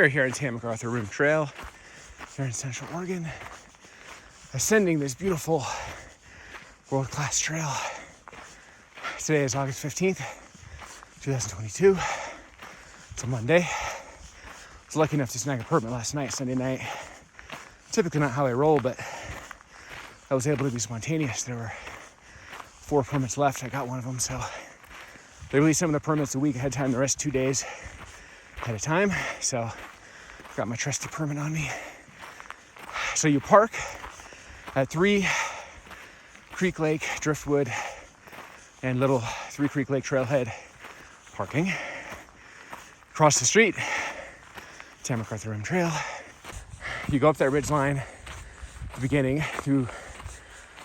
We're here on Tam McArthur Rim Trail here in Central Oregon, ascending this beautiful world-class trail. Today is August 15th, 2022. It's a Monday. I was lucky enough to snag a permit last night, Sunday night. Typically not how I roll, but I was able to be spontaneous. There were 4 permits left. I got one of them, so they released some of the permits a week ahead of time, the rest 2 days ahead of time. So got my trusty permit on me. So you park at 3 Creek Lake, Driftwood, and Little 3 Creek Lake Trailhead parking. Across the street, Tam McArthur Rim Trail. You go up that ridge line at the beginning through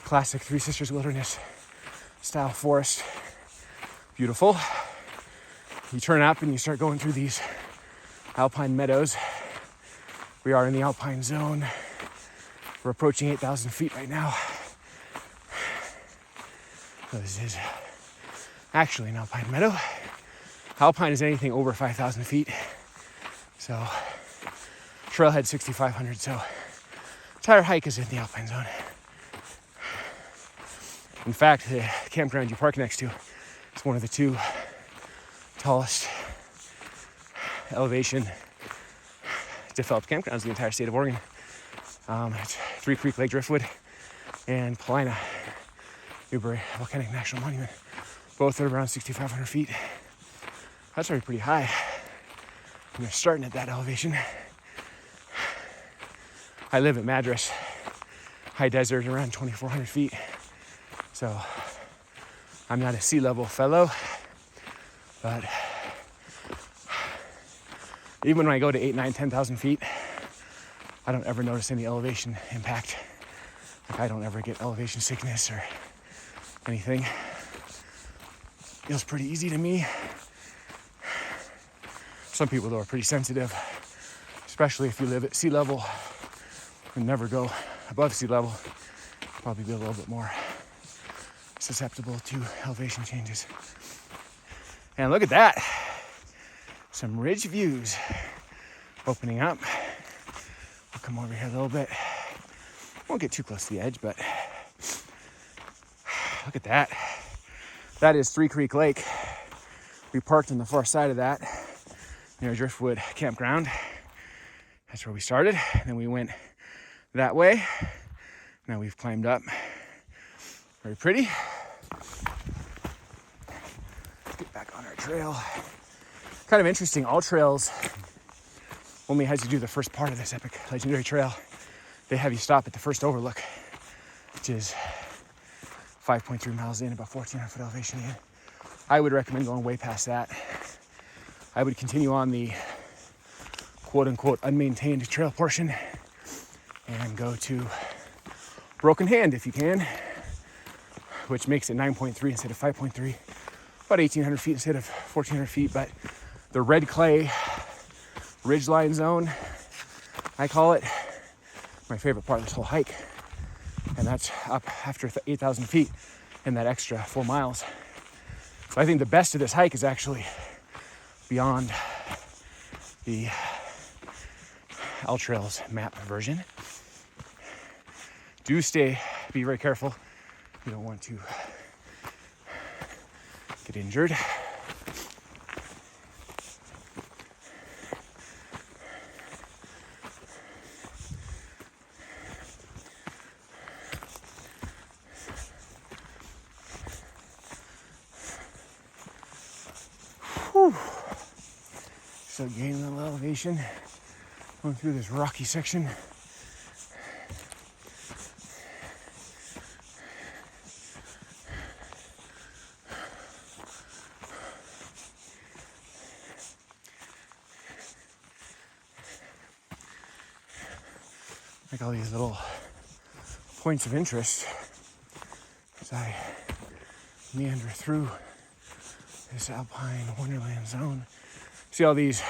classic Three Sisters Wilderness style forest. Beautiful. You turn up and you start going through these alpine meadows. We are in the alpine zone. We're approaching 8,000 feet right now. So this is actually an alpine meadow. Alpine is anything over 5,000 feet. So trailhead 6,500. So entire hike is in the alpine zone. In fact, the campground you park next to is one of the 2 tallest elevation developed campgrounds in the entire state of Oregon. It's 3 Creek Lake Driftwood and Paulina Newberry Volcanic National Monument. Both are around 6,500 feet. That's already pretty high. And they're starting at that elevation. I live at Madras, high desert, around 2,400 feet. So I'm not a sea level fellow, but even when I go to 8, 9, 10,000 feet, I don't ever notice any elevation impact. Like I don't ever get elevation sickness or anything. Feels pretty easy to me. Some people though are pretty sensitive, especially if you live at sea level and never go above sea level. Probably be a little bit more susceptible to elevation changes. And look at that. Some ridge views opening up. We'll come over here a little bit. Won't get too close to the edge, but look at that. That is 3 Creek Lake. We parked on the far side of that near Driftwood Campground. That's where we started. And then we went that way. Now we've climbed up. Very pretty. Let's get back on our trail. Kind of interesting, all trails only has you do the first part of this epic legendary trail. They have you stop at the first overlook, which is 5.3 miles in, about 1,400 foot elevation in. I would recommend going way past that. I would continue on the quote unquote unmaintained trail portion and go to Broken Hand if you can, which makes it 9.3 instead of 5.3, about 1,800 feet instead of 1,400 feet, but the red clay ridgeline zone, I call it, my favorite part of this whole hike. And that's up after 8,000 feet and that extra 4 miles. So I think the best of this hike is actually beyond the L-Trails map version. Be very careful. You don't want to get injured. So gaining a little elevation, going through this rocky section. Like all these little points of interest as I meander through this alpine wonderland zone. See all these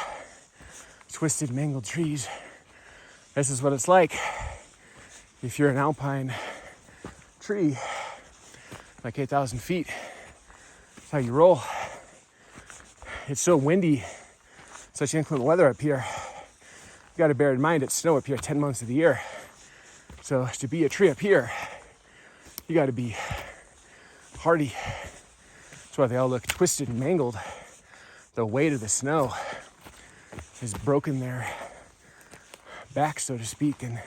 twisted, mangled trees. This is what it's like if you're an alpine tree, like 8,000 feet. That's how you roll. It's so windy, such inclement weather up here. You got to bear in mind it's snow up here 10 months of the year. So to be a tree up here, you got to be hardy. That's why they all look twisted and mangled. The weight of the snow has broken their back, so to speak, and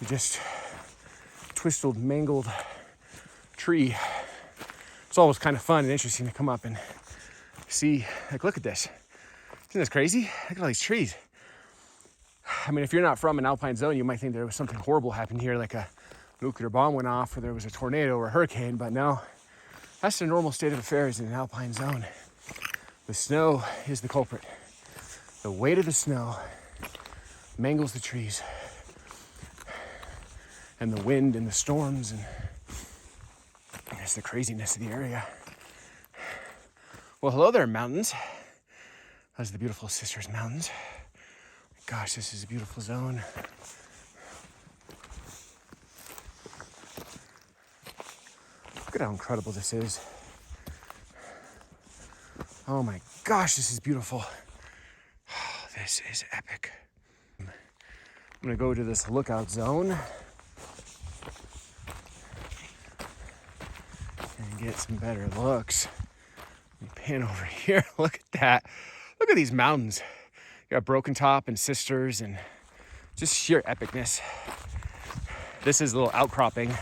you just twisted, mangled tree. It's always kind of fun and interesting to come up and see, like, look at this. Isn't this crazy? Look at all these trees. I mean, if you're not from an alpine zone, you might think there was something horrible happened here, like a nuclear bomb went off or there was a tornado or a hurricane, but no, that's the normal state of affairs in an alpine zone. The snow is the culprit. The weight of the snow mangles the trees, and the wind and the storms, and it's the craziness of the area. Well, hello there, mountains. Those are the beautiful Sisters Mountains. Gosh, this is a beautiful zone. Look at how incredible this is. Oh my gosh, this is beautiful. Oh, this is epic. I'm gonna go to this lookout zone and get some better looks. Let me pan over here. Look at that. Look at these mountains. You got Broken Top and Sisters and just sheer epicness. This is a little outcropping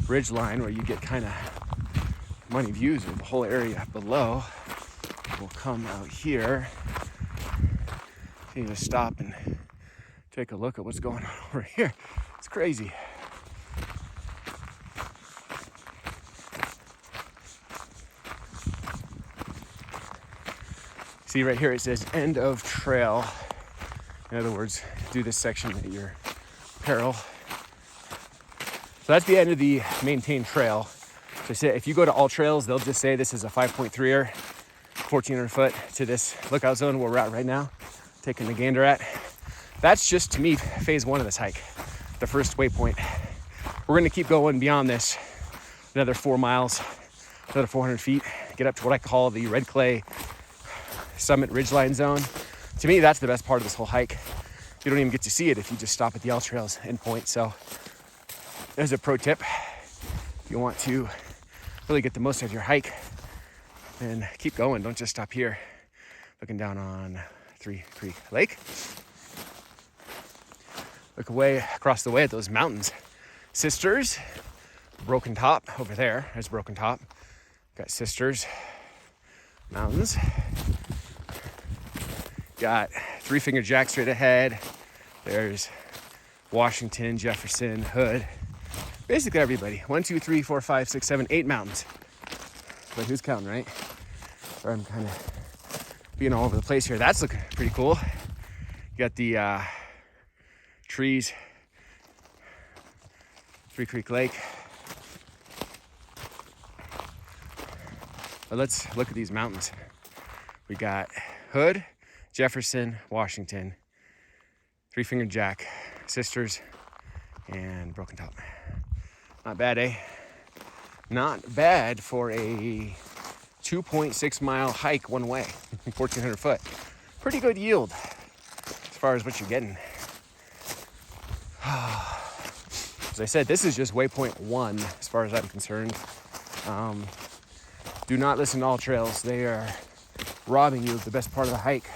ridge line where you get kind of money views of the whole area below. We'll come out here. You need to stop and take a look at what's going on over here. It's crazy. See right here, it says end of trail. In other words, do this section at your peril. So that's the end of the maintained trail. So say if you go to All Trails, they'll just say this is a 5.3er, 1,400 foot to this lookout zone where we're at right now, taking the gander at. That's just, to me, phase one of this hike, the first waypoint. We're gonna keep going beyond this, another 4 miles, another 400 feet, get up to what I call the Red Clay Summit Ridgeline Zone. To me, that's the best part of this whole hike. You don't even get to see it if you just stop at the All Trails endpoint. So there's a pro tip. If you want to really get the most out of your hike, then keep going. Don't just stop here. Looking down on Three Creek Lake. Look away across the way at those mountains. Sisters, Broken Top over there. There's Broken Top. Got Sisters Mountains. Got Three Finger Jack straight ahead. There's Washington, Jefferson, Hood. Basically everybody. 1, 2, 3, 4, 5, 6, 7, 8 mountains. But who's counting, right? Or I'm kind of being all over the place here. That's looking pretty cool. You got the trees, Three Creek Lake. But let's look at these mountains. We got Hood, Jefferson, Washington, Three Finger Jack, Sisters, and Broken Top. Not bad, eh? Not bad for a 2.6 mile hike one way, 1,400 foot. Pretty good yield as far as what you're getting. As I said, this is just waypoint 1 as far as I'm concerned. Do not listen to All Trails. They are robbing you of the best part of the hike.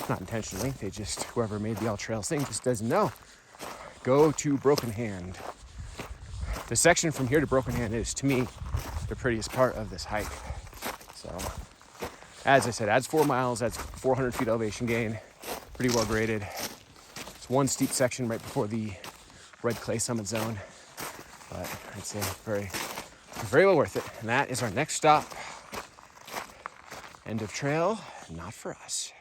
Not intentionally, they just, whoever made the All Trails thing just doesn't know. Go to Broken Hand. The section from here to Broken Hand is, to me, the prettiest part of this hike. So, as I said, adds 4 miles, that's 400 feet elevation gain, pretty well graded. It's one steep section right before the Red Clay Summit Zone, but I'd say very well worth it. And that is our next stop. End of trail, not for us.